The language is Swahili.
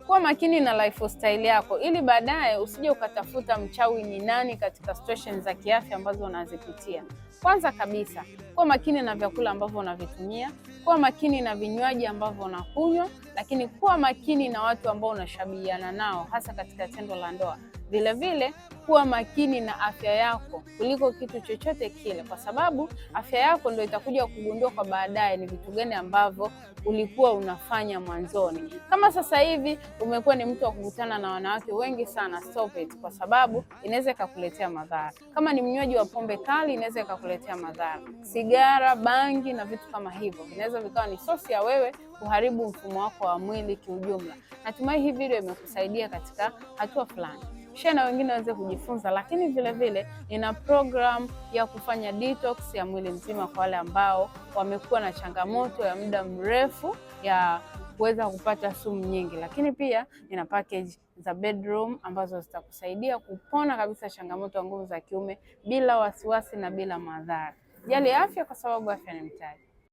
Kuwa makini na lifestyle yako ili baadaye usije ukatafuta mchawi ni nani katika situations za kiafya ambazo unazipitia. Kwanza kabisa, kuwa makini na vyakula ambavyo unavitumia, kuwa makini na vinywaji ambavyo unakunywa, lakini kuwa makini na watu ambao unashabihiana nao hasa katika tendo la ndoa. Vile vile kuwa makini na afya yako kuliko kitu chochote kile, kwa sababu afya yako ndio itakuja kugundua kwa baadaye ni vitu gani ambavyo ulikuwa unafanya mwanzoni. Kama sasa hivi umekuwa ni mtu wa kukutana na wanawake wengi sana, stop it, kwa sababu inaweza ikakuletea madhara. Kama ni mnywaji wa pombe kali, inaweza ikakuletea madhara. Sigara, bangi na vitu kama hivyo inaweza vikawa ni sosi ya wewe kuharibu mfumo wako wa mwili kiujumla. Natumai hii video imekusaidia katika hatua fulani. Share na wengine waweze kujifunza, lakini vile vile nina program ya kufanya detox ya mwili mzima kwa wale ambao wamekuwa na changamoto ya muda mrefu ya kuweza kupata sumu nyingi, lakini pia nina package za bedroom ambazo zitakusaidia kupona kabisa changamoto ya nguvu za kiume bila wasiwasi na bila madhara. Jali afya, kwa sababu afya ni mtaji.